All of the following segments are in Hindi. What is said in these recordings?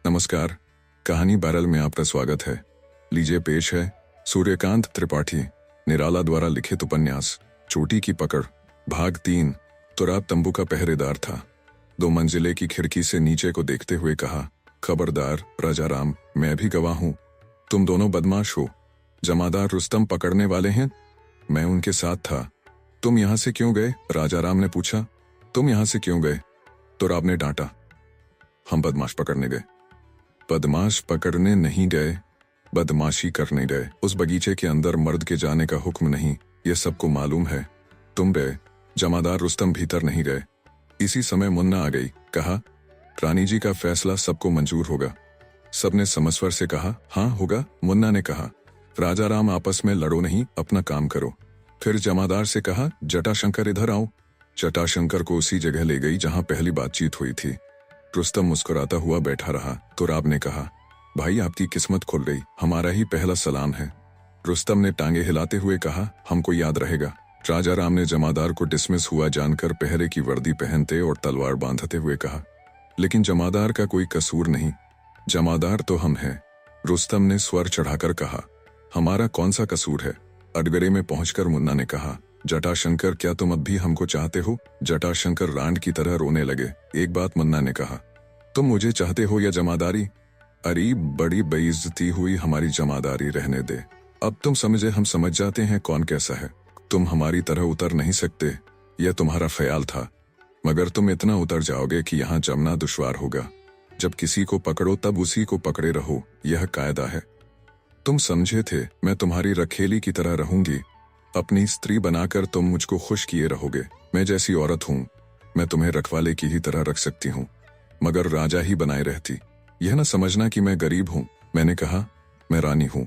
नमस्कार। कहानी बैरल में आपका स्वागत है। लीजिए पेश है सूर्यकांत त्रिपाठी निराला द्वारा लिखित उपन्यास चोटी की पकड़ भाग 3। तो रात तंबू का पहरेदार था। 2 मंजिले की खिड़की से नीचे को देखते हुए कहा, खबरदार राजाराम, मैं भी गवाह हूं। तुम दोनों बदमाश हो। जमादार रुस्तम पकड़ने वाले हैं। मैं उनके साथ था। तुम यहां से क्यों गए? राजाराम ने पूछा। तुम यहां से क्यों गए? तुराब ने डांटा। हम बदमाश पकड़ने गए। बदमाश पकड़ने नहीं गए, बदमाशी करने गए। उस बगीचे के अंदर मर्द के जाने का हुक्म नहीं, यह सबको मालूम है। तुम गए, जमादार रुस्तम भीतर नहीं गए। इसी समय मुन्ना आ गई। कहा, रानी जी का फैसला सबको मंजूर होगा। सबने समस्वर से कहा, हाँ होगा। मुन्ना ने कहा, राजाराम आपस में लड़ो नहीं, अपना काम करो। फिर जमादार से कहा, जटाशंकर इधर आओ। जटाशंकर को उसी जगह ले गई जहां पहली बातचीत हुई थी। रुस्तम मुस्कुराता हुआ बैठा रहा। तुराब ने कहा, भाई आपकी किस्मत खुल गई, हमारा ही पहला सलाम है। रुस्तम ने टांगे हिलाते हुए कहा, हमको याद रहेगा। राजाराम ने जमादार को डिसमिस हुआ जानकर पहरे की वर्दी पहनते और तलवार बांधते हुए कहा, लेकिन जमादार का कोई कसूर नहीं, जमादार तो हम हैं। रुस्तम ने स्वर चढ़ाकर कहा, हमारा कौन सा कसूर है? अडगरे में पहुंचकर मुन्ना ने कहा, जटाशंकर, क्या तुम अब भी हमको चाहते हो? जटाशंकर रांड की तरह रोने लगे। एक बात मुन्ना ने कहा, तुम मुझे चाहते हो या जमादारी? अरे बड़ी बेइज्जती हुई, हमारी जमादारी रहने दे। अब तुम समझे, हम समझ जाते हैं कौन कैसा है। तुम हमारी तरह उतर नहीं सकते, यह तुम्हारा ख्याल था, मगर तुम इतना उतर जाओगे कि यहाँ जमना दुश्वार होगा। जब किसी को पकड़ो तब उसी को पकड़े रहो, यह कायदा है। तुम समझे थे मैं तुम्हारी रखेली की तरह रहूंगी, अपनी स्त्री बनाकर तुम मुझको खुश किए रहोगे। मैं जैसी औरत हूं, मैं तुम्हें रखवाले की ही तरह रख सकती हूं, मगर राजा ही बनाए रहती। यह न समझना कि मैं गरीब हूं। मैंने कहा, मैं रानी हूं।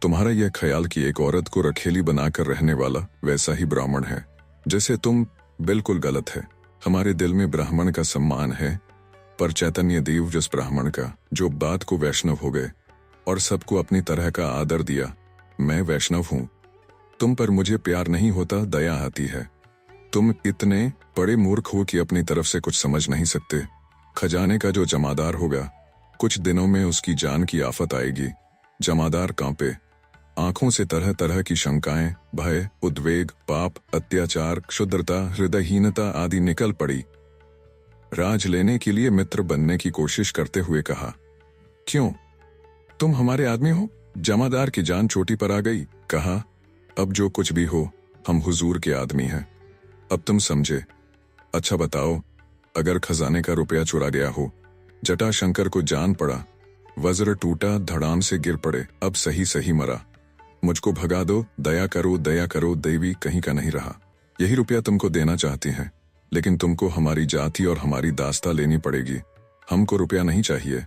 तुम्हारा यह ख्याल कि एक औरत को रखेली बनाकर रहने वाला वैसा ही ब्राह्मण है जैसे तुम, बिल्कुल गलत है। हमारे दिल में ब्राह्मण का सम्मान है, पर चैतन्य देव जिस ब्राह्मण का जो बात को वैष्णव हो गए और सबको अपनी तरह का आदर दिया, मैं वैष्णव हूं। तुम पर मुझे प्यार नहीं होता, दया आती है। तुम इतने बड़े मूर्ख हो कि अपनी तरफ से कुछ समझ नहीं सकते। खजाने का जो जमादार होगा, कुछ दिनों में उसकी जान की आफत आएगी। जमादार कांपे, आंखों से तरह तरह की शंकाएं, भय, उद्वेग, पाप, अत्याचार, क्षुद्रता, हृदयहीनता आदि निकल पड़ी। राज लेने के लिए मित्र बनने की कोशिश करते हुए कहा, क्यों, तुम हमारे आदमी हो? जमादार की जान चोटी पर आ गई। कहा, अब जो कुछ भी हो, हम हुजूर के आदमी हैं। अब तुम समझे। अच्छा बताओ, अगर खजाने का रुपया चुरा गया हो? जटाशंकर को जान पड़ा, वज्र टूटा, धड़ाम से गिर पड़े, अब सही सही मरा। मुझको भगा दो, दया करो, देवी कहीं का नहीं रहा। यही रुपया तुमको देना चाहती हैं, लेकिन तुमको हमारी जाति और हमारी दास्ता लेनी पड़ेगी। हमको रुपया नहीं चाहिए।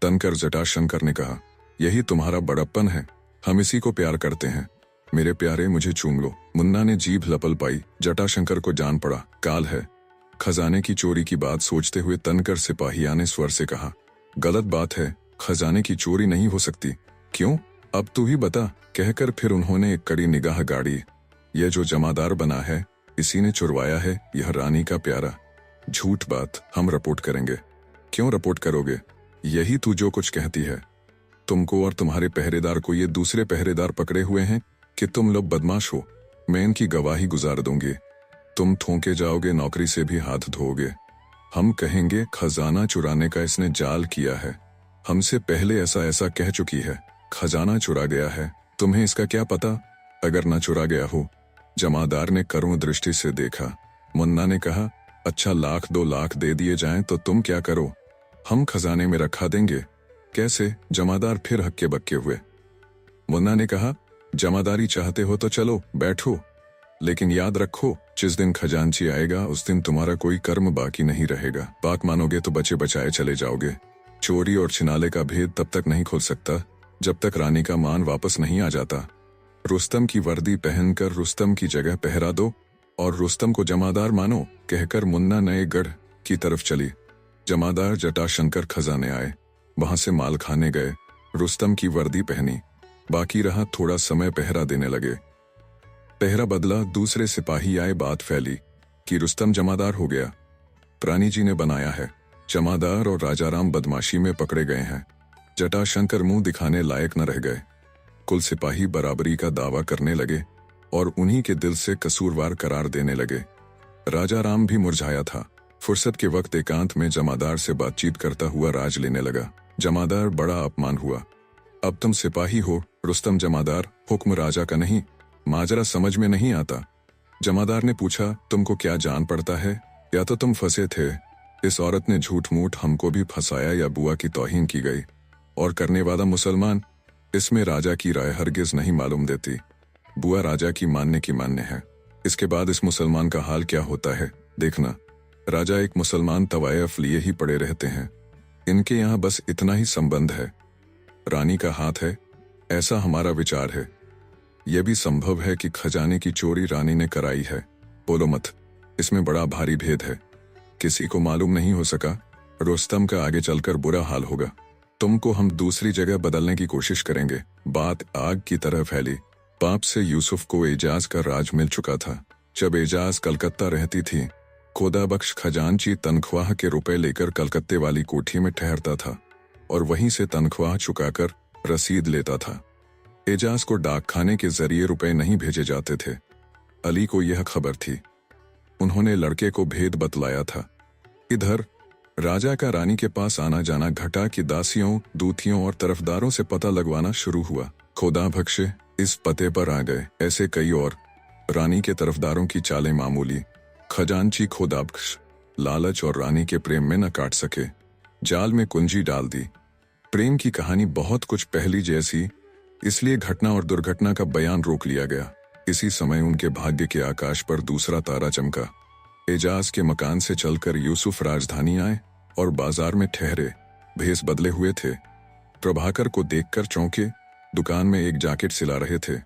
तनकर जटाशंकर ने कहा, यही तुम्हारा बड़प्पन है, हम इसी को प्यार करते हैं। मेरे प्यारे, मुझे चूम लो। मुन्ना ने जीभ लपल पाई। जटाशंकर को जान पड़ा, काल है। खजाने की चोरी की बात सोचते हुए तनकर सिपाहियाने स्वर से कहा, गलत बात है, खजाने की चोरी नहीं हो सकती। क्यों, अब तू ही बता, कहकर फिर उन्होंने एक कड़ी निगाह गाड़ी। यह जो जमादार बना है, इसी ने चुरवाया है, यह रानी का प्यारा। झूठ बात, हम रिपोर्ट करेंगे। क्यों रिपोर्ट करोगे? यही तू जो कुछ कहती है। तुमको और तुम्हारे पहरेदार को ये दूसरे पहरेदार पकड़े हुए हैं कि तुम लोग बदमाश हो। मैं इनकी गवाही गुजार दूंगी। तुम थोंके जाओगे, नौकरी से भी हाथ धोओगे। हम कहेंगे खजाना चुराने का इसने जाल किया है, हमसे पहले ऐसा ऐसा कह चुकी है। खजाना चुरा गया है, तुम्हें इसका क्या पता? अगर न चुरा गया हो। जमादार ने करुण दृष्टि से देखा। मुन्ना ने कहा, अच्छा 1,00,000 2 लाख दे दिए जाएं तो तुम क्या करो? हम खजाने में रखा देंगे। कैसे? जमादार फिर हक्के बक्के हुए। मुन्ना ने कहा, जमादारी चाहते हो तो चलो बैठो, लेकिन याद रखो, जिस दिन खजांची आएगा उस दिन तुम्हारा कोई कर्म बाकी नहीं रहेगा। बात मानोगे तो बचे बचाए चले जाओगे। चोरी और छिनाले का भेद तब तक नहीं खुल सकता जब तक रानी का मान वापस नहीं आ जाता। रुस्तम की वर्दी पहनकर रुस्तम की जगह पहरा दो और रुस्तम को जमादार मानो, कहकर मुन्ना नए गढ़ की तरफ चली। जमादार जटाशंकर खजाने आए, वहां से माल खाने गए। रुस्तम की वर्दी पहनी, बाकी रहा थोड़ा समय पहरा देने लगे। पहरा बदला, दूसरे सिपाही आए, बात फैली कि रुस्तम जमादार हो गया। रानी जी ने बनाया है। जमादार और राजाराम बदमाशी में पकड़े गए हैं। जटाशंकर मुंह दिखाने लायक न रह गए। कुल सिपाही बराबरी का दावा करने लगे और उन्हीं के दिल से कसूरवार करार देने लगे। राजाराम भी मुरझाया था। फुर्सत के वक्त एकांत में जमादार से बातचीत करता हुआ राज लेने लगा। जमादार बड़ा अपमान हुआ। अब तुम सिपाही हो रुस्तम जमादार, हुक्म राजा का नहीं। माजरा समझ में नहीं आता। जमादार ने पूछा, तुमको क्या जान पड़ता है, या तो तुम फंसे थे। इस औरत ने झूठ मूठ हमको भी फंसाया या बुआ की तौहीन की गई, और करने वाला मुसलमान। इसमें राजा की राय हरगिज नहीं मालूम देती। बुआ राजा की मानने है। इसके बाद इस मुसलमान का हाल क्या होता है देखना। राजा एक मुसलमान तवायफ लिए ही पड़े रहते हैं। इनके यहाँ बस इतना ही संबंध है। रानी का हाथ है, ऐसा हमारा विचार है। यह भी संभव है कि खजाने की चोरी रानी ने कराई है। बोलो मत, इसमें बड़ा भारी भेद है। किसी को मालूम नहीं हो सका। रुस्तम का आगे चलकर बुरा हाल होगा। तुमको हम दूसरी जगह बदलने की कोशिश करेंगे। बात आग की तरह फैली। बाप से यूसुफ को एजाज का राज मिल चुका था। जब एजाज कलकत्ता रहती थी, खुदा बख्श खजांची तनख्वाह के रुपए लेकर कलकत्ते वाली कोठी में ठहरता था और वहीं से तनख्वाह चुकाकर रसीद लेता था। एजाज को डाकखाने के जरिए रुपए नहीं भेजे जाते थे। अली को यह खबर थी। उन्होंने लड़के को भेद बतलाया था। इधर राजा का रानी के पास आना जाना घटा कि दासियों, दूतियों और तरफदारों से पता लगवाना शुरू हुआ। खुदा बख्शे इस पते पर आ गए ऐसे कई और। रानी के तरफदारों की चालें मामूली। खजांची खुदाबख्श लालच और रानी के प्रेम में न काट सके, जाल में कुंजी डाल दी। प्रेम की कहानी बहुत कुछ पहली जैसी, इसलिए घटना और दुर्घटना का बयान रोक लिया गया। इसी समय उनके भाग्य के आकाश पर दूसरा तारा चमका। एजाज के मकान से चलकर यूसुफ राजधानी आए और बाजार में ठहरे। भेस बदले हुए थे। प्रभाकर को देखकर चौंके। दुकान में एक जैकेट सिला रहे थे।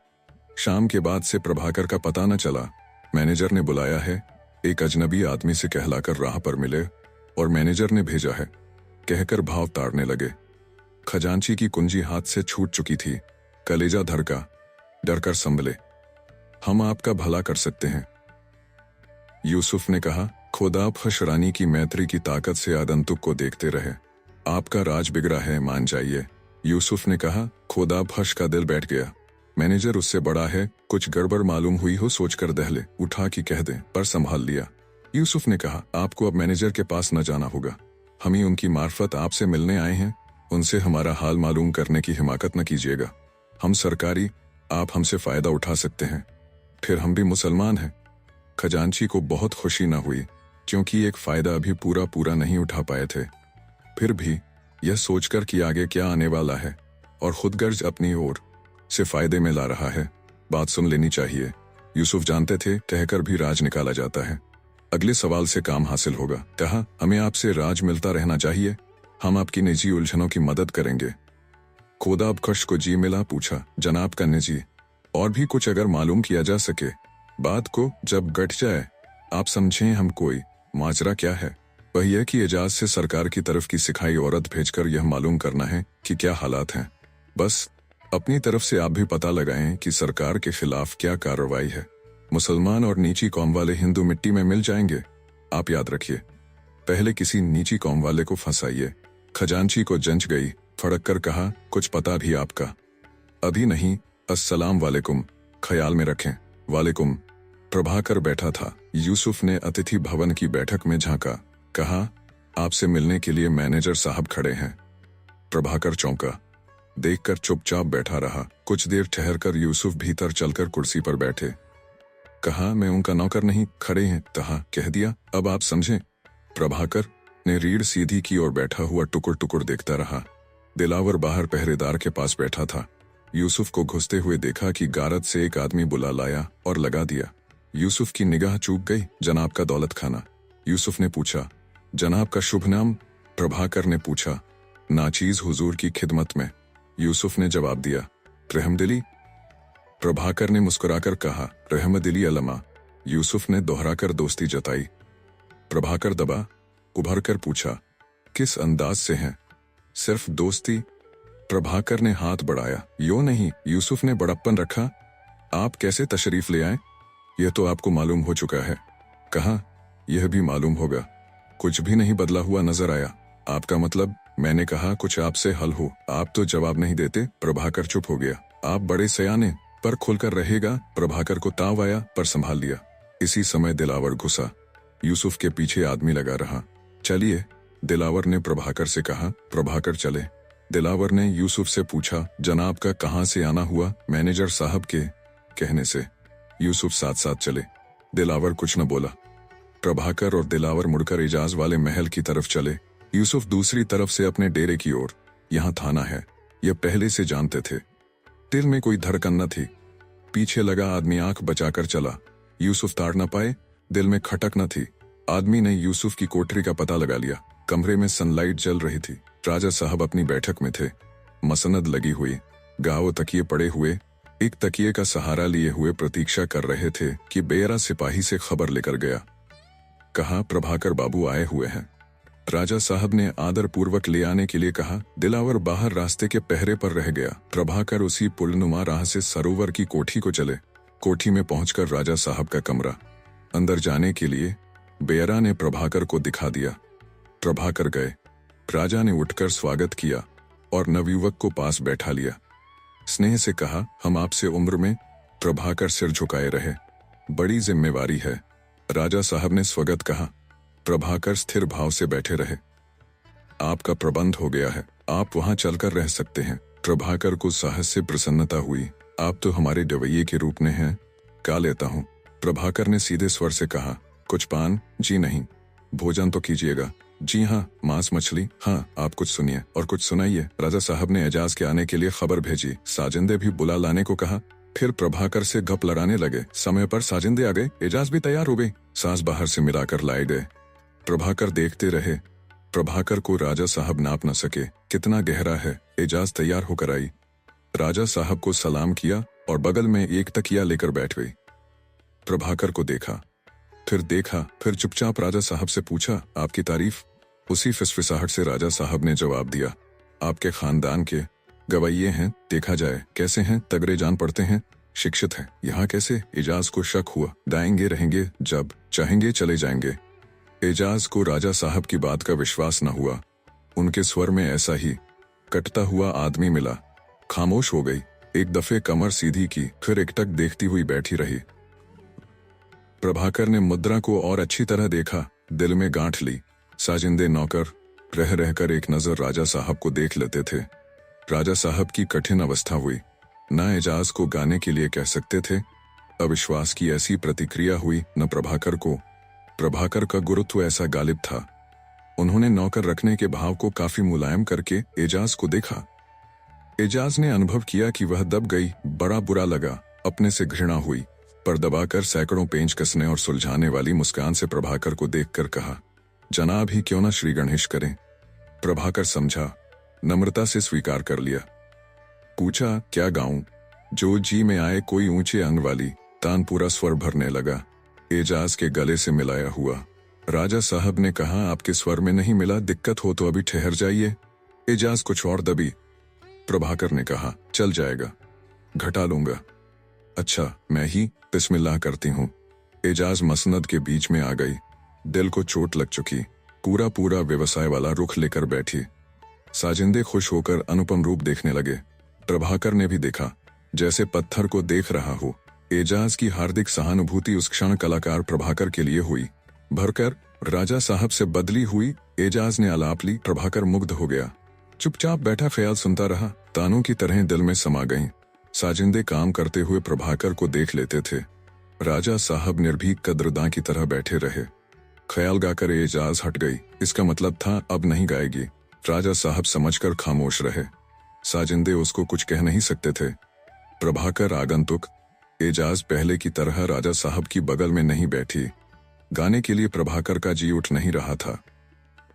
शाम के बाद से प्रभाकर का पता न चला। मैनेजर ने बुलाया है। एक अजनबी आदमी से कहलाकर राह पर मिले और मैनेजर ने भेजा है कहकर भाव ताड़ने लगे। खजांची की कुंजी हाथ से छूट चुकी थी। कलेजा धड़का। डरकर संभले। हम आपका भला कर सकते हैं, यूसुफ ने कहा। खुदा फश रानी की मैत्री की ताकत से आगंतुक को देखते रहे। आपका राज बिगड़ा है, मान जाइए। यूसुफ ने कहा। खुदा फश का दिल बैठ गया। मैनेजर उससे बड़ा है, कुछ गड़बड़ मालूम हुई हो सोचकर दहले उठा कि कह दें, पर संभाल लिया। यूसुफ ने कहा, आपको अब मैनेजर के पास न जाना होगा। हम ही उनकी मार्फत आपसे मिलने आए हैं। उनसे हमारा हाल मालूम करने की हिमाकत न कीजिएगा। हम सरकारी, आप हमसे फायदा उठा सकते हैं। फिर हम भी मुसलमान हैं। खजांची को बहुत खुशी न हुई, क्योंकि एक फायदा अभी पूरा नहीं उठा पाए थे। फिर भी यह सोचकर कि आगे क्या आने वाला है और खुदगर्ज अपनी ओर से फायदे में ला रहा है, बात सुन लेनी चाहिए। यूसुफ जानते थे कहकर भी राज निकाला जाता है। अगले सवाल से काम हासिल होगा। कहा, हमें आपसे राज मिलता रहना चाहिए। हम आपकी निजी उलझनों की मदद करेंगे। खुदाबख्श को जी मिला। पूछा, जनाब का निजी और भी कुछ अगर मालूम किया जा सके। बात को जब गट जाए आप समझें हम कोई माजरा क्या है। वही है कि एजाज से सरकार की तरफ की सिखाई औरत भेजकर यह मालूम करना है कि क्या हालात हैं। बस अपनी तरफ से आप भी पता लगाएं कि सरकार के खिलाफ क्या कार्रवाई है। मुसलमान और नीची कौम वाले हिंदू मिट्टी में मिल जाएंगे। आप याद रखिए, पहले किसी नीची कौम वाले को फंसाइए। खजांची को जंच गई। फड़क कर कहा, कुछ पता भी आपका? अभी नहीं, अस्सलाम वालेकुम। ख्याल में रखें। वालेकुम। प्रभाकर बैठा था। यूसुफ ने अतिथि भवन की बैठक में झांका। कहा, आपसे मिलने के लिए मैनेजर साहब खड़े हैं। प्रभाकर चौंका। देखकर चुपचाप बैठा रहा। कुछ देर ठहरकर यूसुफ भीतर चलकर कुर्सी पर बैठे। कहा, मैं उनका नौकर नहीं, खड़े हैं। कहा, कह दिया, अब आप समझें। प्रभाकर ने रीढ़ सीधी की और बैठा हुआ टुकुर टुकुर देखता रहा। दिलावर बाहर पहरेदार के पास बैठा था। यूसुफ को घुसते हुए देखा कि गारद से एक आदमी बुला लाया और लगा दिया। यूसुफ की निगाह चूक गई। जनाब का दौलत खाना। यूसुफ ने पूछा, जनाब का शुभ नाम? प्रभाकर ने पूछा। नाचीज हुजूर की खिदमत में। यूसुफ ने जवाब दिया। रहमदिली? प्रभाकर ने मुस्कुराकर कहा, रहमदिली अलमा। यूसुफ ने दोहराकर दोस्ती जताई। प्रभाकर दबा। उभर कर पूछा, किस अंदाज से हैं? सिर्फ दोस्ती? प्रभाकर ने हाथ बढ़ाया। यो नहीं, यूसुफ ने बड़प्पन रखा। आप कैसे तशरीफ ले आए? यह तो आपको मालूम हो चुका है। कहा, यह भी मालूम होगा। कुछ भी नहीं बदला हुआ नजर आया। आपका मतलब? मैंने कहा कुछ आपसे हल हो। आप तो जवाब नहीं देते। प्रभाकर चुप हो गया। आप बड़े सयाने, पर खुलकर रहेगा। प्रभाकर को ताव आया पर संभाल लिया। इसी समय दिलावर घुसा। यूसुफ के पीछे आदमी लगा रहा। चलिए, दिलावर ने प्रभाकर से कहा। प्रभाकर चले। दिलावर ने यूसुफ से पूछा, जनाब का कहाँ से आना हुआ? मैनेजर साहब के कहने से। यूसुफ साथ साथ चले। दिलावर कुछ न बोला। प्रभाकर और दिलावर मुड़कर एजाज वाले महल की तरफ चले। यूसुफ दूसरी तरफ से अपने डेरे की ओर। यहाँ थाना है, यह पहले से जानते थे। दिल में कोई धड़कन न थी। पीछे लगा आदमी आंख बचाकर चला। यूसुफ ताड़ न पाए, दिल में खटक न थी। आदमी ने यूसुफ की कोठरी का पता लगा लिया। कमरे में सनलाइट जल रही थी। राजा साहब अपनी बैठक में थे। मसनद लगी हुई, गाव तकिए पड़े हुए, एक तकिए का सहारा लिए हुए प्रतीक्षा कर रहे थे कि बेरा सिपाही से खबर लेकर गया। कहा, प्रभाकर बाबू आए हुए हैं। राजा साहब ने आदर पूर्वक ले आने के लिए कहा। दिलावर बाहर रास्ते के पहरे पर रह गया। प्रभाकर उसी पुलनुमा राह से सरोवर की कोठी को चले। कोठी में पहुंचकर राजा साहब का कमरा। अंदर जाने के लिए बेरा ने प्रभाकर को दिखा दिया। प्रभाकर गए। राजा ने उठकर स्वागत किया और नवयुवक को पास बैठा लिया। स्नेह से कहा, हम आपसे उम्र में। प्रभाकर सिर झुकाए रहे। बड़ी जिम्मेवारी है। राजा साहब ने स्वगत कहा। प्रभाकर स्थिर भाव से बैठे रहे। आपका प्रबंध हो गया है, आप वहां चलकर रह सकते हैं। प्रभाकर को साहस से प्रसन्नता हुई। आप तो हमारे डवैये के रूप में हैं। का लेता हूँ? प्रभाकर ने सीधे स्वर से कहा। कुछ पान? जी नहीं। भोजन तो कीजिएगा। जी हाँ। मांस मछली? हाँ। आप कुछ सुनिए और कुछ सुनाइए। राजा साहब ने एजाज के आने के लिए खबर भेजी। साजिंदे भी बुला लाने को कहा। फिर प्रभाकर से गप लड़ाने लगे। समय पर साजिंदे आ गए। एजाज भी तैयार हो गई। सास बाहर से मिलाकर लाए गए। प्रभाकर देखते रहे। प्रभाकर को राजा साहब नाप न सके कितना गहरा है। एजाज तैयार होकर आई। राजा साहब को सलाम किया और बगल में एक तकिया लेकर बैठ गई। प्रभाकर को देखा, फिर चुपचाप राजा साहब से पूछा, आपकी तारीफ? उसी फिसफिसाहट से राजा साहब ने जवाब दिया, आपके खानदान के गवैये हैं। देखा जाए कैसे हैं? तगड़े जान पड़ते हैं, शिक्षित हैं। यहाँ कैसे? एजाज को शक हुआ। दाएंगे रहेंगे, जब चाहेंगे चले जाएंगे। एजाज को राजा साहब की बात का विश्वास न हुआ। उनके स्वर में ऐसा ही कटता हुआ आदमी मिला। खामोश हो गई। एक दफे कमर सीधी की, फिर एकटक देखती हुई बैठी रही। प्रभाकर ने मुद्रा को और अच्छी तरह देखा, दिल में गांठ ली। साजिंदे नौकर रह रहकर एक नजर राजा साहब को देख लेते थे। राजा साहब की कठिन अवस्था हुई। न एजाज को गाने के लिए कह सकते थे। अविश्वास की ऐसी प्रतिक्रिया हुई न प्रभाकर को। प्रभाकर का गुरुत्व ऐसा गालिब था। उन्होंने नौकर रखने के भाव को काफी मुलायम करके एजाज को देखा। एजाज ने अनुभव किया कि वह दब गई। बड़ा बुरा लगा। अपने से घृणा हुई, पर दबाकर सैकड़ों पेंच कसने और सुलझाने वाली मुस्कान से प्रभाकर को देखकर कहा, जनाब ही क्यों न श्री गणेश करें। प्रभाकर समझा, नम्रता से स्वीकार कर लिया। पूछा, क्या गाऊं? जो जी में आए कोई ऊंचे अंग वाली। तानपुरा स्वर भरने लगा, एजाज के गले से मिलाया हुआ। राजा साहब ने कहा, आपके स्वर में नहीं मिला, दिक्कत हो तो अभी ठहर जाइए। एजाज कुछ और दबी। प्रभाकर ने कहा, चल जाएगा, घटा लूंगा। अच्छा, मैं ही बिस्मिल्लाह करती हूँ। एजाज मसनद के बीच में आ गई। दिल को चोट लग चुकी। पूरा व्यवसाय वाला रुख लेकर बैठी। साजिंदे खुश होकर अनुपम रूप देखने लगे। प्रभाकर ने भी देखा, जैसे पत्थर को देख रहा हो। एजाज की हार्दिक सहानुभूति उस क्षण कलाकार प्रभाकर के लिए हुई। भरकर राजा साहब से बदली हुई। एजाज ने आलाप ली। प्रभाकर मुग्ध हो गया। चुपचाप बैठा ख्याल सुनता रहा। तानों की तरह दिल में समा गईं। साजिंदे काम करते हुए प्रभाकर को देख लेते थे। राजा साहब निर्भीक कद्रदां की तरह बैठे रहे। ख्याल गाकर एजाज हट गई। इसका मतलब था अब नहीं गाएगी। राजा साहब समझकर खामोश रहे। साजिंदे उसको कुछ कह नहीं सकते थे। प्रभाकर आगंतुक। एजाज पहले की तरह राजा साहब की बगल में नहीं बैठी। गाने के लिए प्रभाकर का जी उठ नहीं रहा था।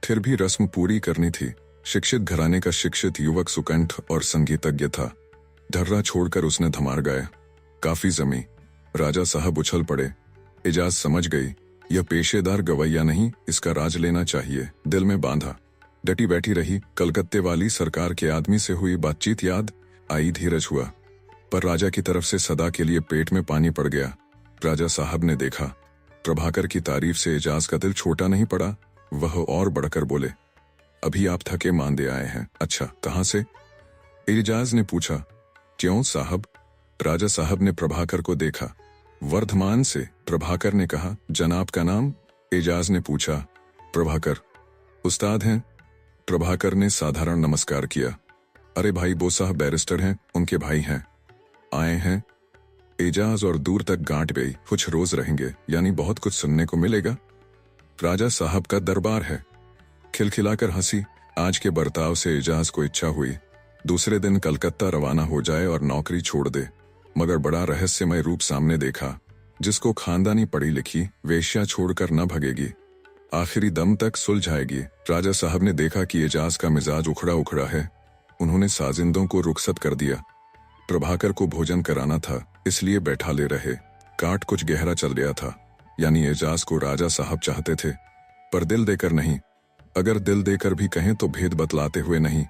फिर भी रस्म पूरी करनी थी। शिक्षित घराने का शिक्षित युवक सुकंठ और संगीतज्ञ था। ढर्रा छोड़कर उसने धमार गाया। काफी जमी। राजा साहब उछल पड़े। एजाज समझ गई, यह पेशेदार गवैया नहीं, इसका राज लेना चाहिए। दिल में बांधा, डटी बैठी रही। कलकत्ते वाली सरकार के आदमी से हुई बातचीत याद आई। धीरज हुआ, पर राजा की तरफ से सदा के लिए पेट में पानी पड़ गया। राजा साहब ने देखा, प्रभाकर की तारीफ से एजाज का दिल छोटा नहीं पड़ा। वह और बढ़कर बोले, अभी आप थके मांदे आए हैं। अच्छा, कहाँ से? एजाज ने पूछा। क्यों साहब? राजा साहब ने प्रभाकर को देखा। वर्धमान से। प्रभाकर ने कहा। जनाब का नाम? एजाज ने पूछा। प्रभाकर। उस्ताद हैं? प्रभाकर ने साधारण नमस्कार किया। अरे भाई, वो साहब बैरिस्टर हैं, उनके भाई हैं। आए हैं? एजाज और दूर तक गांठ गई। कुछ रोज रहेंगे, यानी बहुत कुछ सुनने को मिलेगा। राजा साहब का दरबार है। खिलखिलाकर हंसी। आज के बर्ताव से एजाज को इच्छा हुई दूसरे दिन कलकत्ता रवाना हो जाए और नौकरी छोड़ दे, मगर बड़ा रहस्यमय रूप सामने देखा, जिसको खानदानी पढ़ी लिखी वेश्या छोड़कर न भगेगी, आखिरी दम तक सुलझाएगी। राजा साहब ने देखा कि एजाज का मिजाज उखड़ा उखड़ा है। उन्होंने साजिंदों को रुखसत कर दिया। प्रभाकर को भोजन कराना था, इसलिए बैठा ले रहे। काट कुछ गहरा चल गया था, यानी एजाज को राजा साहब चाहते थे, पर दिल देकर नहीं। अगर दिल देकर भी कहें तो भेद बतलाते हुए नहीं।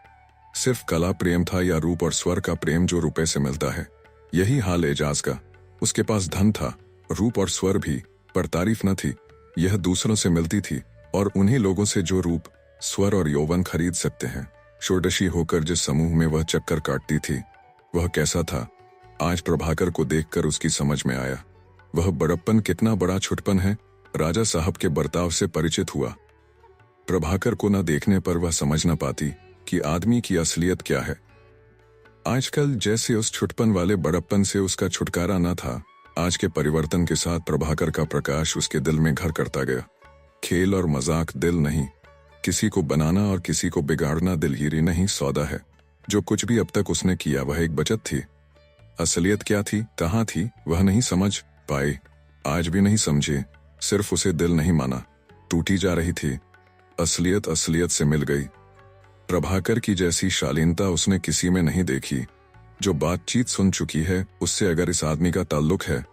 सिर्फ कला प्रेम था या रूप और स्वर का प्रेम जो रुपए से मिलता है। यही हाल एजाज का। उसके पास धन था, रूप और स्वर भी, पर तारीफ न थी। यह दूसरों से मिलती थी, और उन्हीं लोगों से जो रूप, स्वर और यौवन खरीद सकते हैं। षोडशी होकर जिस समूह में वह चक्कर काटती थी, वह कैसा था? आज प्रभाकर को देखकर उसकी समझ में आया। वह बड़प्पन कितना बड़ा छुटपन है। राजा साहब के बर्ताव से परिचित हुआ। प्रभाकर को न देखने पर वह समझ न पाती कि आदमी की असलियत क्या है। आजकल जैसे उस छुटपन वाले बड़प्पन से उसका छुटकारा न था, आज के परिवर्तन के साथ प्रभाकर का प्रकाश उसके दिल में घर करता गया। खेल और मजाक दिल नहीं, किसी को बनाना और किसी को बिगाड़ना दिलहीरी नहीं, सौदा है। जो कुछ भी अब तक उसने किया वह एक बचत थी। असलियत क्या थी, कहाँ थी, वह नहीं समझ पाए, आज भी नहीं समझे। सिर्फ उसे दिल नहीं माना, टूटी जा रही थी। असलियत असलियत से मिल गई। प्रभाकर की जैसी शालीनता उसने किसी में नहीं देखी। जो बातचीत सुन चुकी है, उससे अगर इस आदमी का ताल्लुक है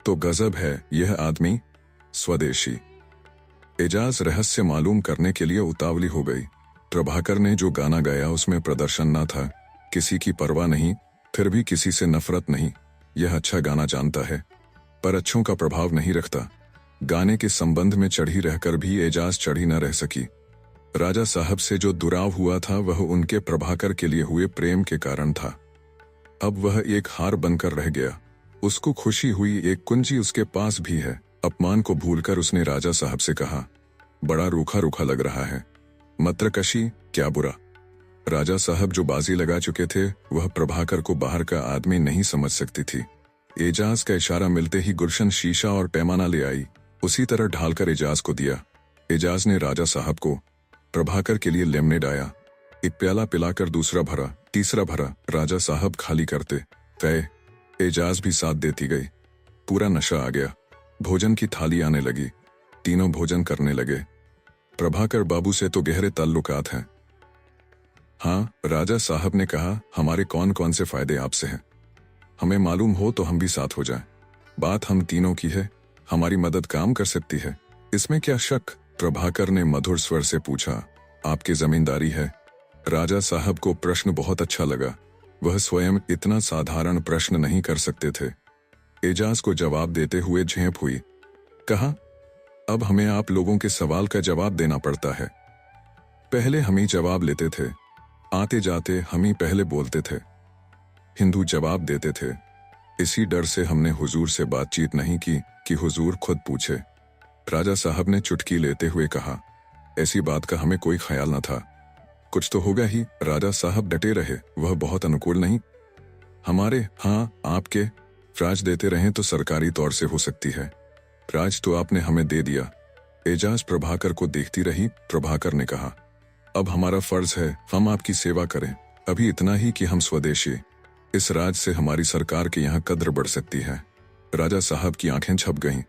तो गजब है। यह आदमी स्वदेशी। एजाज रहस्य मालूम करने के लिए उतावली हो गई। प्रभाकर ने जो गाना गाया उसमें प्रदर्शन न था, किसी की परवाह नहीं, फिर भी किसी से नफरत नहीं। यह अच्छा गाना जानता है, पर अच्छों का प्रभाव नहीं रखता। गाने के संबंध में चढ़ी रहकर भी एजाज चढ़ी न रह सकी। राजा साहब से जो दुराव हुआ था वह उनके प्रभाकर के लिए हुए प्रेम के कारण था। अब वह एक हार बनकर रह गया। उसको खुशी हुई एक कुंजी उसके पास भी है। अपमान को भूलकर उसने राजा साहब से कहा, बड़ा रूखा रूखा लग रहा है। मत्रकशी क्या बुरा? राजा साहब जो बाजी लगा चुके थे, वह प्रभाकर को बाहर का आदमी नहीं समझ सकती थी। एजाज का इशारा मिलते ही गुलशन शीशा और पैमाना ले आई। उसी तरह ढालकर एजाज को दिया। एजाज ने राजा साहब को प्रभाकर के लिए लेमनेड आया। एक प्याला पिलाकर दूसरा भरा, तीसरा भरा। राजा साहब खाली करते तय, एजाज भी साथ देती गई। पूरा नशा आ गया। भोजन की थाली आने लगी। तीनों भोजन करने लगे। प्रभाकर बाबू से तो गहरे ताल्लुकात हैं। हाँ, राजा साहब ने कहा, हमारे कौन कौन से फायदे आपसे हैं, हमें मालूम हो तो हम भी साथ हो जाएं। बात हम तीनों की है, हमारी मदद काम कर सकती है, इसमें क्या शक? प्रभाकर ने मधुर स्वर से पूछा। आपकी जमींदारी है। राजा साहब को प्रश्न बहुत अच्छा लगा। वह स्वयं इतना साधारण प्रश्न नहीं कर सकते थे। एजाज को जवाब देते हुए झेप हुई। कहा, अब हमें आप लोगों के सवाल का जवाब देना पड़ता है। पहले हम ही जवाब लेते थे, आते जाते हम ही पहले बोलते थे। हिंदू जवाब देते थे। इसी डर से हमने हुजूर से बातचीत नहीं की कि हुजूर खुद पूछे। राजा साहब ने चुटकी लेते हुए कहा, ऐसी बात का हमें कोई ख्याल न था। कुछ तो होगा ही। राजा साहब डटे रहे। वह बहुत अनुकूल नहीं। हमारे, हाँ आपके, राज देते रहें तो सरकारी तौर से हो सकती है। राज तो आपने हमें दे दिया। एजाज प्रभाकर को देखती रही। प्रभाकर ने कहा, अब हमारा फर्ज है हम आपकी सेवा करें। अभी इतना ही कि हम स्वदेशी। इस राज से हमारी सरकार के यहाँ कद्र बढ़ सकती है। राजा साहब की आंखें छप गईं।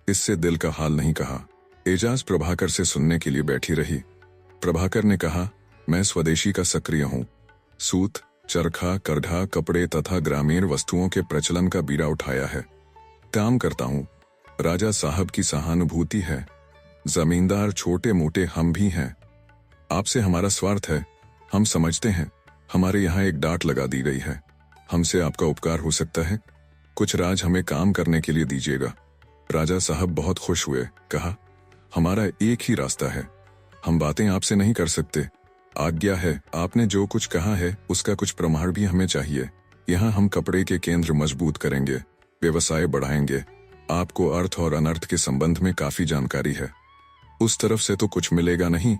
इससे दिल का हाल नहीं कहा। एजाज प्रभाकर से सुनने के लिए बैठी रही। प्रभाकर ने कहा, मैं स्वदेशी का सक्रिय हूँ। सूत, चरखा, करघा, कपड़े तथा ग्रामीण वस्तुओं के प्रचलन का बीड़ा उठाया है। काम करता हूँ। राजा साहब की सहानुभूति है। जमींदार छोटे मोटे हम भी हैं। आपसे हमारा स्वार्थ है, हम समझते हैं। हमारे यहाँ एक डांट लगा दी गई है। हमसे आपका उपकार हो सकता है। कुछ राज हमें काम करने के लिए दीजिएगा। राजा साहब बहुत खुश हुए। कहा, हमारा एक ही रास्ता है, हम बातें आपसे नहीं कर सकते। आज्ञा है, आपने जो कुछ कहा है उसका कुछ प्रमाण भी हमें चाहिए। यहाँ हम कपड़े के केंद्र मजबूत करेंगे, व्यवसाय बढ़ाएंगे। आपको अर्थ और अनर्थ के संबंध में काफी जानकारी है। उस तरफ से तो कुछ मिलेगा नहीं।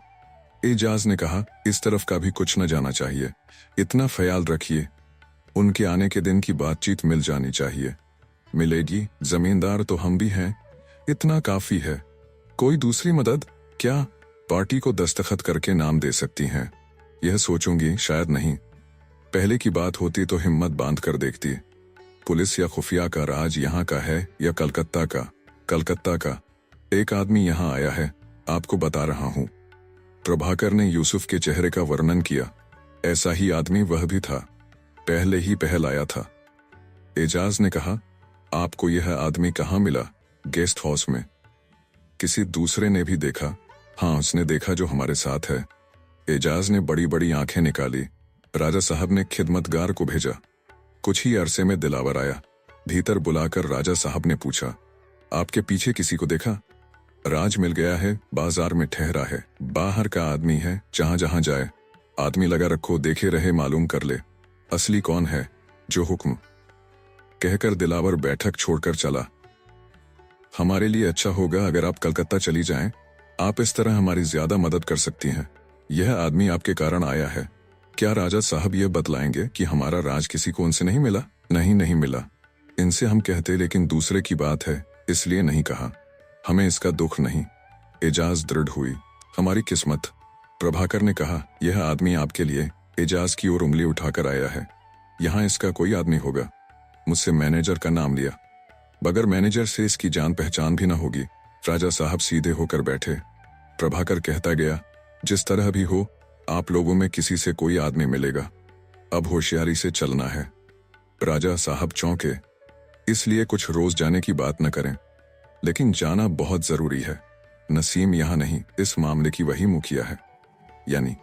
एजाज ने कहा, इस तरफ का भी कुछ न जाना चाहिए। इतना ख्याल रखिए, उनके आने के दिन की बातचीत मिल जानी चाहिए। मिलेगी, जमींदार तो हम भी हैं, इतना काफी है। कोई दूसरी मदद? क्या पार्टी को दस्तखत करके नाम दे सकती हैं? यह सोचूंगी, शायद नहीं। पहले की बात होती तो हिम्मत बांध कर देखती। पुलिस या खुफिया का राज यहाँ का है या कलकत्ता का? कलकत्ता का। एक आदमी यहाँ आया है, आपको बता रहा हूँ। प्रभाकर ने यूसुफ के चेहरे का वर्णन किया। ऐसा ही आदमी वह भी था, पहले ही पहल आया था। एजाज ने कहा, आपको यह आदमी कहाँ मिला? गेस्ट हाउस में। किसी दूसरे ने भी देखा? हाँ, उसने देखा जो हमारे साथ है। एजाज ने बड़ी बड़ी आंखें निकाली। राजा साहब ने खिदमतगार को भेजा। कुछ ही अरसे में दिलावर आया। भीतर बुलाकर राजा साहब ने पूछा, आपके पीछे किसी को देखा? राज मिल गया है, बाजार में ठहरा है, बाहर का आदमी है, जहां जहां जाए आदमी लगा रखो, देखे रहे, मालूम कर ले असली कौन है। जो हुक्म। कहकर दिलावर बैठक छोड़कर चला। हमारे लिए अच्छा होगा अगर आप कलकत्ता चली जाएं। आप इस तरह हमारी ज्यादा मदद कर सकती हैं। यह आदमी आपके कारण आया है। क्या राजा साहब यह बतलाएंगे कि हमारा राज किसी को उनसे नहीं मिला? नहीं मिला। इनसे हम कहते, लेकिन दूसरे की बात है इसलिए नहीं कहा। हमें इसका दुख नहीं। एजाज दृढ़ हुई। हमारी किस्मत। प्रभाकर ने कहा, यह आदमी आपके लिए। एजाज की ओर उंगली उठाकर आया है। यहाँ इसका कोई आदमी होगा। मुझसे मैनेजर का नाम लिया। बगैर मैनेजर से इसकी जान पहचान भी न होगी। राजा साहब सीधे होकर बैठे। प्रभाकर कहता गया, जिस तरह भी हो, आप लोगों में किसी से कोई आदमी मिलेगा। अब होशियारी से चलना है। राजा साहब चौंके। इसलिए कुछ रोज जाने की बात न करें, लेकिन जाना बहुत जरूरी है। नसीम यहाँ नहीं, इस मामले की वही मुखिया है। यानी?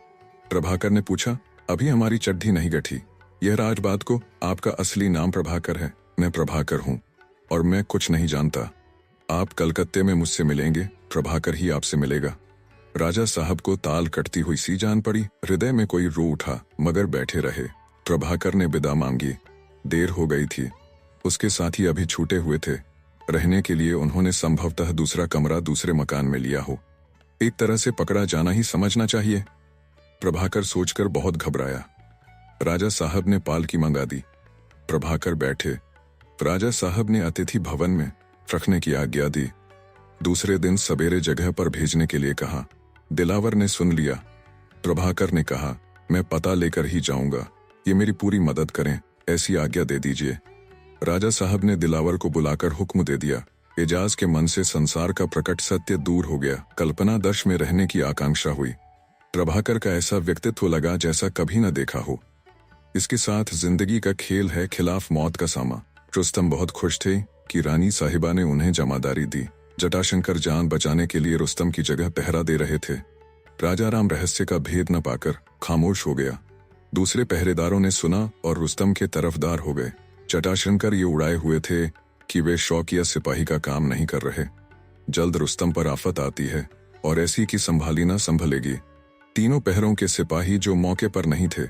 प्रभाकर ने पूछा। अभी हमारी चड्ढी नहीं गठी। यह राज बात को, आपका असली नाम प्रभाकर है? मैं प्रभाकर हूँ और मैं कुछ नहीं जानता। आप कलकत्ते में मुझसे मिलेंगे, प्रभाकर ही आपसे मिलेगा। राजा साहब को ताल कटती हुई सी जान पड़ी। हृदय में कोई रो उठा, मगर बैठे रहे। प्रभाकर ने विदा मांगी। देर हो गई थी। उसके साथी अभी छूटे हुए थे। रहने के लिए उन्होंने संभवतः दूसरा कमरा दूसरे मकान में लिया हो। एक तरह से पकड़ा जाना ही समझना चाहिए। प्रभाकर सोचकर बहुत घबराया। राजा साहब ने पालकी मंगा दी। प्रभाकर बैठे। राजा साहब ने अतिथि भवन में रखने की आज्ञा दी। दूसरे दिन सवेरे जगह पर भेजने के लिए कहा। दिलावर ने सुन लिया। प्रभाकर ने कहा, मैं पता लेकर ही जाऊंगा, ये मेरी पूरी मदद करें, ऐसी आज्ञा दे दीजिए। राजा साहब ने दिलावर को बुलाकर हुक्म दे दिया। एजाज के मन से संसार का प्रकट सत्य दूर हो गया। कल्पना दश में रहने की आकांक्षा हुई। प्रभाकर का ऐसा व्यक्तित्व लगा जैसा कभी न देखा हो। इसके साथ जिंदगी का खेल है, खिलाफ मौत का सामा। रुस्तम बहुत खुश थे कि रानी साहिबा ने उन्हें जमादारी दी। जटाशंकर जान बचाने के लिए रुस्तम की जगह पहरा दे रहे थे। राजा राम रहस्य का भेद न पाकर खामोश हो गया। दूसरे पहरेदारों ने सुना और रुस्तम के तरफदार हो गए। जटाशंकर ये उड़ाए हुए थे कि वे शौकिया सिपाही का काम नहीं कर रहे। जल्द रुस्तम पर आफत आती है और ऐसी की संभाली न संभलेगी। तीनों पहरों के सिपाही जो मौके पर नहीं थे,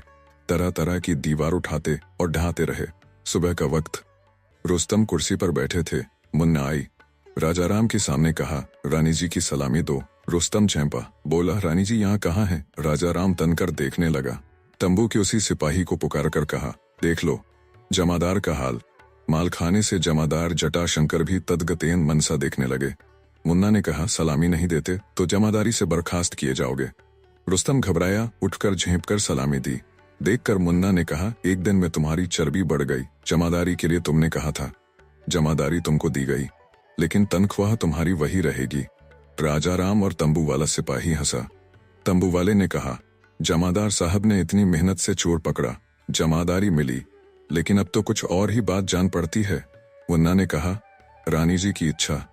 तरह तरह की दीवार उठाते और ढहाते रहे। सुबह का वक्त। रुस्तम कुर्सी पर बैठे थे। मुन्ना आई। राजा राम के सामने कहा, रानी जी की सलामी दो। रुस्तम चैंपा। बोला, रानी जी यहाँ कहाँ हैं? राजा राम तनकर देखने लगा। तंबू के उसी सिपाही को पुकार कर कहा, देख लो जमादार का हाल। मालखाने से जमादार जटाशंकर भी तदगतेन मनसा देखने लगे। मुन्ना ने कहा, सलामी नहीं देते तो जमादारी से बर्खास्त किए जाओगे। रुस्तम घबराया, उठकर झेंपकर सलामी दी। देखकर मुन्ना ने कहा, एक दिन में तुम्हारी चर्बी बढ़ गई। जमादारी के लिए तुमने कहा था, जमादारी तुमको दी गई, लेकिन तनख्वाह तुम्हारी वही रहेगी। राजा राम और तंबू वाला सिपाही हंसा। तंबू वाले ने कहा, जमादार साहब ने इतनी मेहनत से चोर पकड़ा, जमादारी मिली, लेकिन अब तो कुछ और ही बात जान पड़ती है। मुन्ना ने कहा, रानी जी की इच्छा।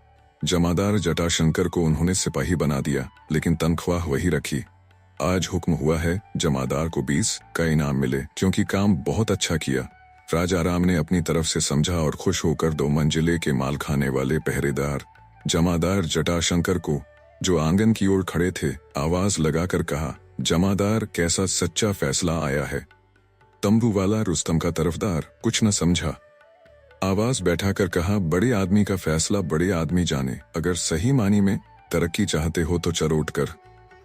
जमादार जटाशंकर को उन्होंने सिपाही बना दिया, लेकिन तनख्वाह वही रखी। आज हुक्म हुआ है जमादार को 20 का इनाम मिले, क्योंकि काम बहुत अच्छा किया। राजा राम ने अपनी तरफ से समझा और खुश होकर 2 मंजिले के माल खाने वाले पहरेदार जमादार जटाशंकर को जो आंगन की ओर खड़े थे, आवाज लगाकर कहा, जमादार, कैसा सच्चा फैसला आया है? तंबू वाला रुस्तम का तरफदार कुछ न समझा। आवाज बैठाकर कहा, बड़े आदमी का फैसला बड़े आदमी जाने, अगर सही मानी में तरक्की चाहते हो तो चलो उठकर।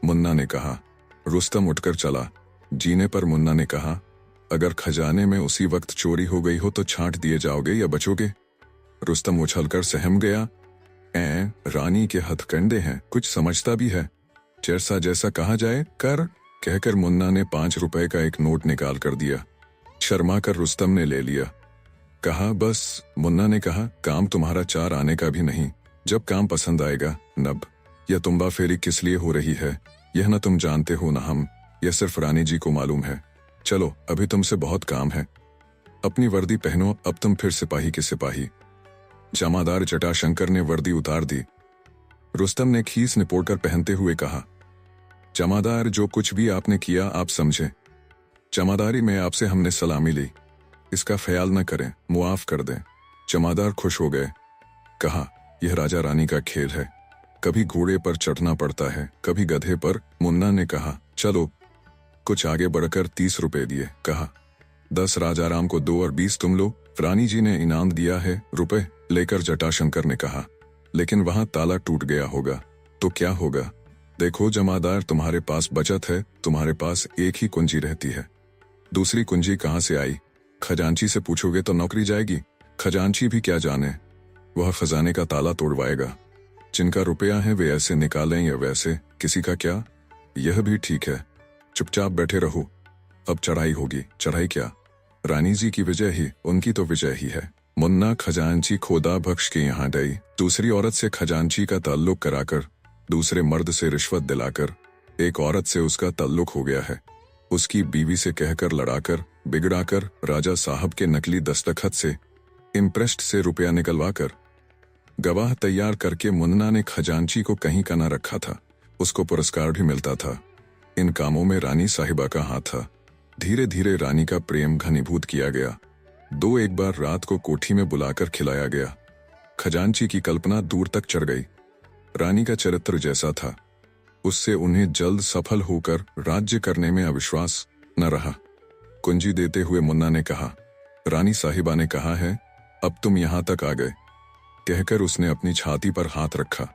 मुन्ना ने कहा। रुस्तम उठकर चला। जीने पर मुन्ना ने कहा, अगर खजाने में उसी वक्त चोरी हो गई हो तो छांट दिए जाओगे या बचोगे? रुस्तम उछलकर सहम गया। रानी के हथकंडे हैं, कुछ समझता भी है। जैसा जैसा कहा जाए कर, कहकर मुन्ना ने 5 रुपए का एक नोट निकाल कर दिया। शर्मा कर रुस्तम ने ले लिया। कहा, बस। मुन्ना ने कहा, काम तुम्हारा 4 आने का भी नहीं, जब काम पसंद आएगा। नब यह तुम्बा फेरी किस लिए हो रही है, यह न तुम जानते हो न हम, यह सिर्फ रानी जी को मालूम है। चलो, अभी तुमसे बहुत काम है, अपनी वर्दी पहनो, अब तुम फिर सिपाही के सिपाही। जमादार जटाशंकर ने वर्दी उतार दी। रुस्तम ने खीस निपोड़कर पहनते हुए कहा, जमादार, जो कुछ भी आपने किया आप समझे। जमादारी में आपसे हमने सलामी ली, इसका ख्याल न करें, मुआफ कर दें। जमादार खुश हो गए। कहा, यह राजा रानी का खेल है, कभी घोड़े पर चढ़ना पड़ता है, कभी गधे पर। मुन्ना ने कहा, चलो। कुछ आगे बढ़कर 30 रुपए दिए। कहा, 10 राजाराम को दो और 20 तुम लो, रानी जी ने इनाम दिया है। रुपए लेकर जटाशंकर ने कहा, लेकिन वहां ताला टूट गया होगा तो क्या होगा? देखो जमादार, तुम्हारे पास बचत है, तुम्हारे पास एक ही कुंजी रहती है, दूसरी कुंजी कहां से आई? खजांची से पूछोगे तो नौकरी जाएगी। खजांची भी क्या जाने, वह खजाने का ताला तोड़वाएगा। जिनका रुपया है वे ऐसे निकालें या वैसे, किसी का क्या? यह भी ठीक है, चुपचाप बैठे रहो। अब चढ़ाई होगी। चढ़ाई क्या? रानी जी की विजय ही, उनकी तो विजय ही है। मुन्ना खजांची खोदा बख्श के यहाँ गई, दूसरी औरत से खजांची का ताल्लुक कराकर, दूसरे मर्द से रिश्वत दिलाकर, एक औरत से उसका ताल्लुक हो गया है। उसकी बीवी से कहकर लड़ाकर, बिगड़ाकर, राजा साहब के नकली दस्तखत से, इम्प्रेस्ड से रुपया निकलवाकर, गवाह तैयार करके मुन्ना ने खजांची को कहीं का न रखा था। उसको पुरस्कार भी मिलता था। इन कामों में रानी साहिबा का हाथ था। धीरे धीरे रानी का प्रेम घनीभूत किया गया। एक बार रात को कोठी में बुलाकर खिलाया गया। खजांची की कल्पना दूर तक चढ़ गई। रानी का चरित्र जैसा था, उससे उन्हें जल्द सफल होकर राज्य करने में अविश्वास न रहा। कुंजी देते हुए मुन्ना ने कहा, रानी साहिबा ने कहा है, अब तुम यहां तक आ गए। कहकर उसने अपनी छाती पर हाथ रखा।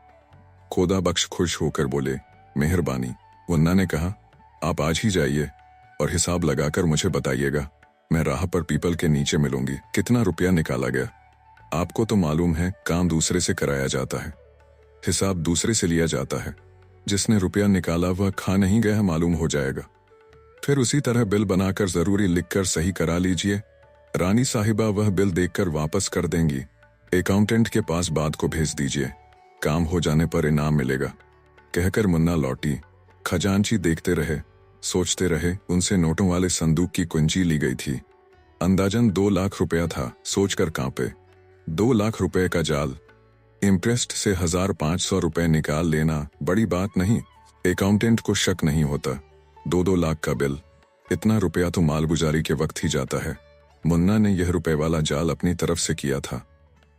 खोदा बख्श खुश होकर बोले, मेहरबानी। मुन्ना ने कहा, आप आज ही जाइए और हिसाब लगाकर मुझे बताइएगा। मैं राह पर पीपल के नीचे मिलूंगी। कितना रुपया निकाला गया? आपको तो मालूम है, काम दूसरे से कराया जाता है, हिसाब दूसरे से लिया जाता है। जिसने रुपया निकाला वह खा नहीं गया मालूम हो जाएगा। फिर उसी तरह बिल बनाकर जरूरी लिखकर सही करा लीजिए। रानी साहिबा वह बिल देखकर वापस कर देंगी। अकाउंटेंट के पास बात को भेज दीजिए, काम हो जाने पर इनाम मिलेगा। कहकर मुन्ना लौटी। खजांची देखते रहे, सोचते रहे। उनसे नोटों वाले संदूक की कुंजी ली गई थी। अंदाजन 2 लाख रुपया था। सोचकर कांपे। 2 लाख रुपए का जाल, इम्प्रेस्ड से 1500 रुपए निकाल लेना बड़ी बात नहीं। अकाउंटेंट को शक नहीं होता। 2-2 लाख का बिल, इतना रुपया तो मालगुजारी के वक्त ही जाता है। मुन्ना ने यह रुपए वाला जाल अपनी तरफ से किया था।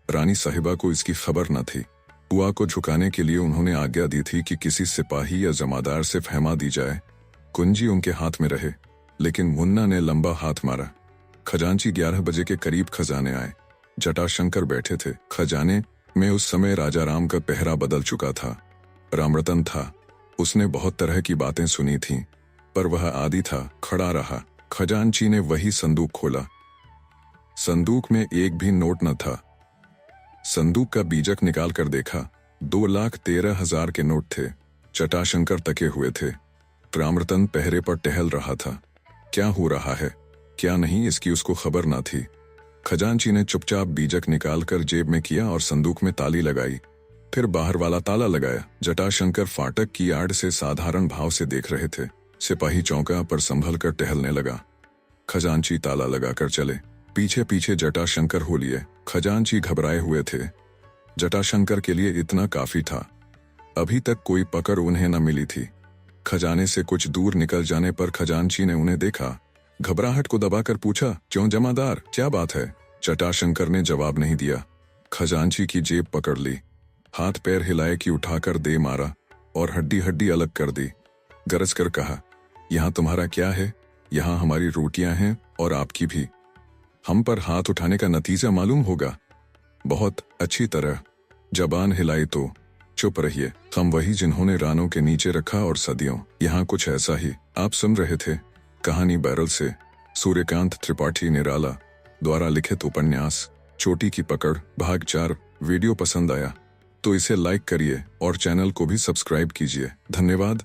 रानी साहिबा को इसकी खबर न थी। बुआ को झुकाने के लिए उन्होंने आज्ञा दी थी कि किसी सिपाही या जमादार से फहमा दी जाए, कुंजी उनके हाथ में रहे। लेकिन मुन्ना ने लंबा हाथ मारा। खजांची 11 बजे के करीब खजाने आए। जटाशंकर बैठे थे। खजाने में उस समय राजा राम का पहरा बदल चुका था। रामरतन था। उसने बहुत तरह की बातें सुनी थीं, पर वह आदी था, खड़ा रहा। खजांची ने वही संदूक खोला। संदूक में एक भी नोट न था। संदूक का बीजक निकाल कर देखा, 2,13,000 के नोट थे। जटाशंकर तके हुए थे। रामरतन पहरे पर टहल रहा था। क्या हो रहा है, क्या नहीं, इसकी उसको खबर न थी। खजांची ने चुपचाप बीजक निकालकर जेब में किया और संदूक में ताली लगाई। फिर बाहर वाला ताला लगाया। जटाशंकर फाटक की आड़ से साधारण भाव से देख रहे थे। सिपाही चौका पर संभल कर टहलने लगा। खजांची ताला लगाकर चले। पीछे पीछे जटाशंकर हो लिए। खजांची घबराए हुए थे। जटाशंकर के लिए इतना काफी था। अभी तक कोई पकड़ उन्हें न मिली थी। खजाने से कुछ दूर निकल जाने पर खजांची ने उन्हें देखा। घबराहट को दबाकर पूछा, क्यों जमादार, क्या बात है? जटाशंकर ने जवाब नहीं दिया। खजांची की जेब पकड़ ली। हाथ पैर हिलाए कि उठाकर दे मारा। और हड्डी हड्डी अलग कर दी। गरज कर कहा, यहाँ तुम्हारा क्या है? यहाँ हमारी रोटियां हैं और आपकी भी। हम पर हाथ उठाने का नतीजा मालूम होगा। बहुत अच्छी तरह जबान हिलाई तो चुप रहिए। हम वही जिन्होंने रानों के नीचे रखा और सदियों। यहाँ कुछ ऐसा ही आप सुन रहे थे कहानी बैरल से सूर्यकांत त्रिपाठी निराला द्वारा लिखित उपन्यास चोटी की पकड़ भाग 4। वीडियो पसंद आया तो इसे लाइक करिए और चैनल को भी सब्सक्राइब कीजिए। धन्यवाद।